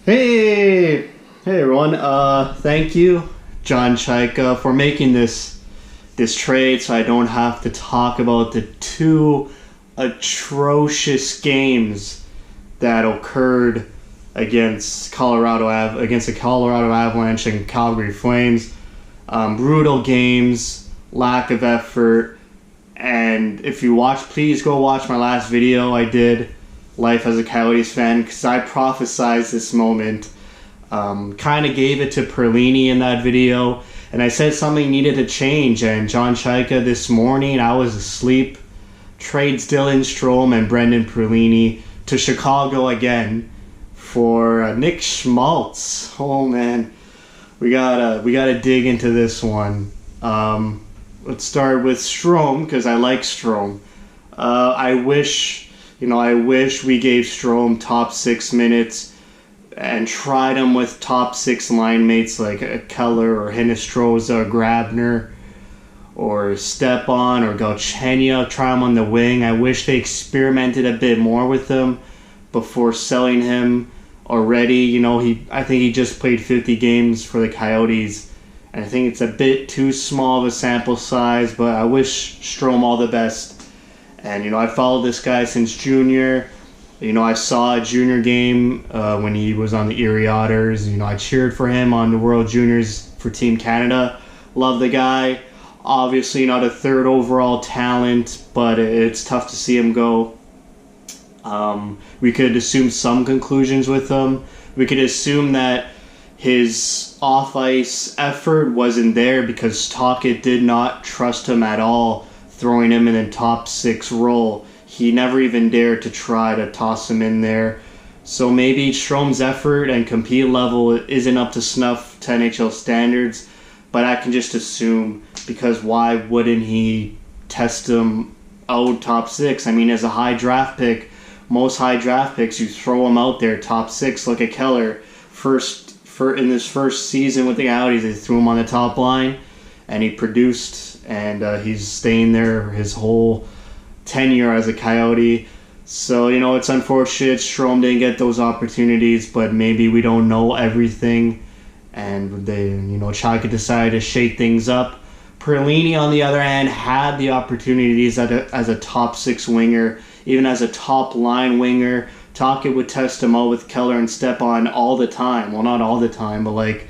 Hey, hey everyone. Thank you, John Chayka, for making this trade, so I don't have to talk about the two atrocious games that occurred against the Colorado Avalanche and Calgary Flames. Brutal games, lack of effort, and if you watch, please go watch my last video I did, Life as a Coyotes Fan, because I prophesized this moment. Kind of gave it to Perlini in that video, and I said something needed to change. And John Chayka, this morning, I was asleep, trades Dylan Strome and Brendan Perlini to Chicago again for Nick Schmaltz. Oh man, we gotta dig into this one. Let's start with Strome, because I like Strome. I wish we gave Strome top 6 minutes and tried him with top 6 line mates like Keller or Hinostroza or Grabner or Stepan or Galchenyuk. Try him on the wing. I wish they experimented a bit more with him before selling him already. I think he just played 50 games for the Coyotes, and I think it's a bit too small of a sample size, but I wish Strome all the best. And, I followed this guy since junior. I saw a junior game when he was on the Erie Otters. I cheered for him on the World Juniors for Team Canada. Love the guy. Obviously not a third overall talent, but it's tough to see him go. We could assume some conclusions with him. We could assume that his off-ice effort wasn't there because Tocchet did not trust him at all, throwing him in the top 6 role. He never even dared to try to toss him in there. So maybe Strome's effort and compete level isn't up to snuff to NHL standards, but I can just assume, because why wouldn't he test him out top 6? I mean, as a high draft pick, most high draft picks, you throw him out there top 6. Look at Keller. In this first season with the Coyotes, they threw him on the top line, and he produced, and he's staying there his whole tenure as a Coyote. So, it's unfortunate Strome didn't get those opportunities, but maybe we don't know everything, and Chayka decided to shake things up. Perlini, on the other hand, had the opportunities as a top 6 winger, even as a top line winger. Tocchet would test him out with Keller and Stepan all the time. Well, not all the time, but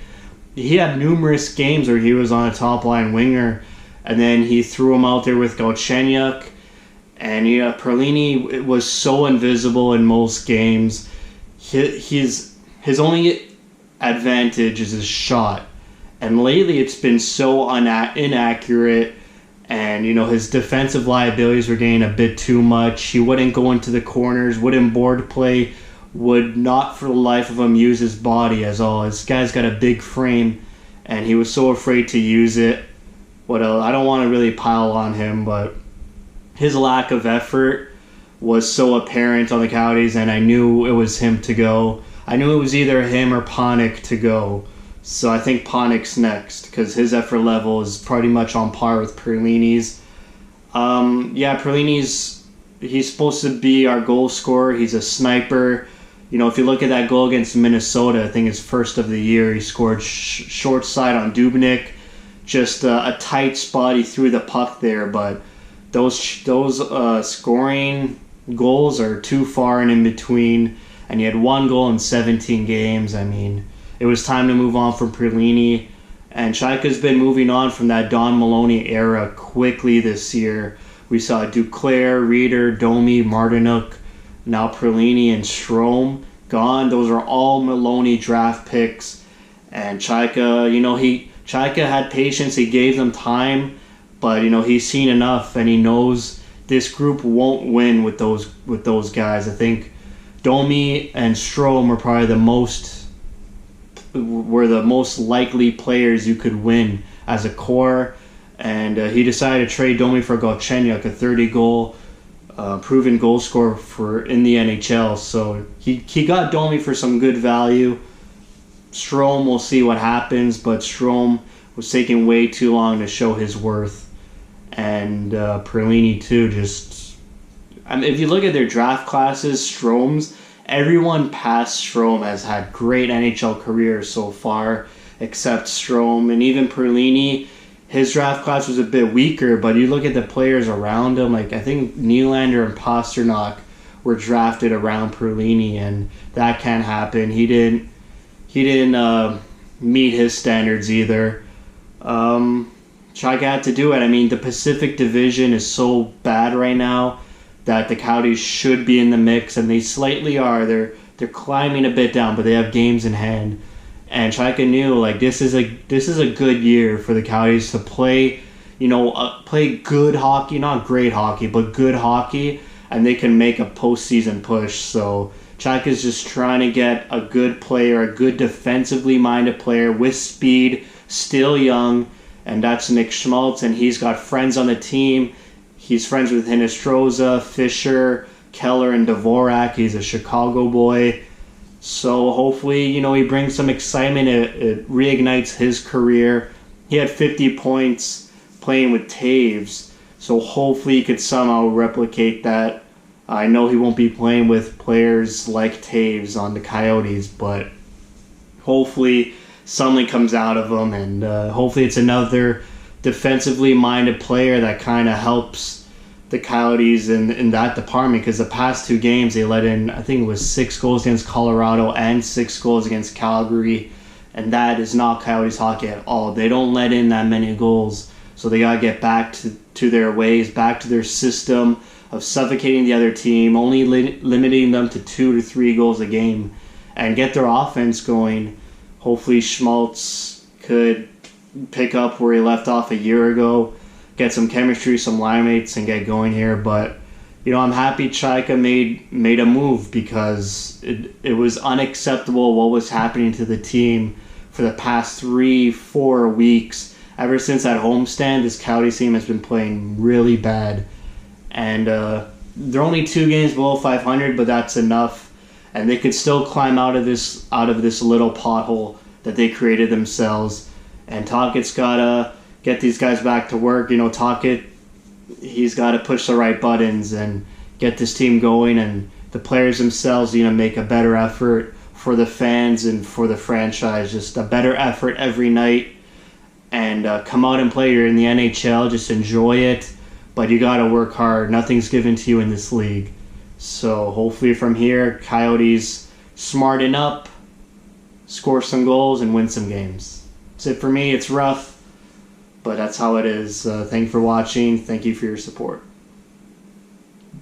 he had numerous games where he was on a top line winger, and then he threw him out there with Galchenyuk. And Perlini was so invisible in most games. His only advantage is his shot, and lately it's been so inaccurate. And his defensive liabilities were getting a bit too much. He wouldn't go into the corners, wouldn't board play, would not for the life of him use his body as all. This guy's got a big frame, and he was so afraid to use it. What else? I don't want to really pile on him, but his lack of effort was so apparent on the Coyotes, and I knew it was him to go. I knew it was either him or Panik to go. So I think Panik's next, because his effort level is pretty much on par with Perlini's. Perlini's, he's supposed to be our goal scorer. He's a sniper. If you look at that goal against Minnesota, I think his first of the year, he scored short side on Dubnyk. Just a tight spot. He threw the puck there, but those scoring goals are too far and in between. And he had 1 goal in 17 games. I mean, it was time to move on from Perlini. And Chayka's been moving on from that Don Maloney era quickly this year. We saw Duclair, Reeder, Domi, Martinuk, now Perlini and Strome gone. Those are all Maloney draft picks. And Chayka, Chayka had patience. He gave them time, but he's seen enough, and he knows this group won't win with those guys. I think Domi and Strome are probably the most likely players you could win as a core, and he decided to trade Domi for Galchenyuk, a 30-goal proven goal scorer in the NHL. So he got Domi for some good value. Strome, we'll see what happens, but Strome was taking way too long to show his worth, and Perlini too. If you look at their draft classes, Strome's everyone past Strome has had great NHL careers so far, except Strome. And even Perlini, his draft class was a bit weaker, but you look at the players around him, like I think Nylander and Pasternak were drafted around Perlini, and that can't happen. He didn't meet his standards either. Chayka had to do it. I mean, the Pacific Division is so bad right now that the Coyotes should be in the mix, and they slightly are. They're climbing a bit down, but they have games in hand. And Chayka knew, like, this is a good year for the Coyotes to play, play good hockey, not great hockey, but good hockey, and they can make a postseason push. So Chayka's just trying to get a good player, a good defensively minded player with speed, still young, and that's Nick Schmaltz, and he's got friends on the team. He's friends with Hinostroza, Fisher, Keller, and Dvorak. He's a Chicago boy. So hopefully, he brings some excitement. It reignites his career. He had 50 points playing with Taves. So hopefully he could somehow replicate that. I know he won't be playing with players like Taves on the Coyotes, but hopefully something comes out of him, and hopefully it's another defensively minded player that kind of helps the Coyotes in that department, because the past 2 games they let in, I think it was 6 goals against Colorado and 6 goals against Calgary, and that is not Coyotes hockey at all. They don't let in that many goals, so they got to get back to their ways, back to their system of suffocating the other team, only limiting them to 2 to 3 goals a game, and get their offense going. Hopefully Schmaltz could pick up where he left off a year ago, get some chemistry, some line mates, and get going here. But I'm happy Chayka made a move, because it was unacceptable what was happening to the team for the past 3-4 weeks. Ever since that homestand, this Coyotes team has been playing really bad, and they're only 2 games below 500, but that's enough, and they could still climb out of this little pothole that they created themselves. And Tocchet's gotta get these guys back to work. Tocchet, he's got to push the right buttons and get this team going, and the players themselves make a better effort for the fans and for the franchise, just a better effort every night, and come out and play. You're in the NHL, just enjoy it, but you got to work hard. Nothing's given to you in this league. So hopefully from here, Coyotes smarten up, score some goals, and win some games. That's it for me. It's rough, but that's how it is. Thank you for watching. Thank you for your support.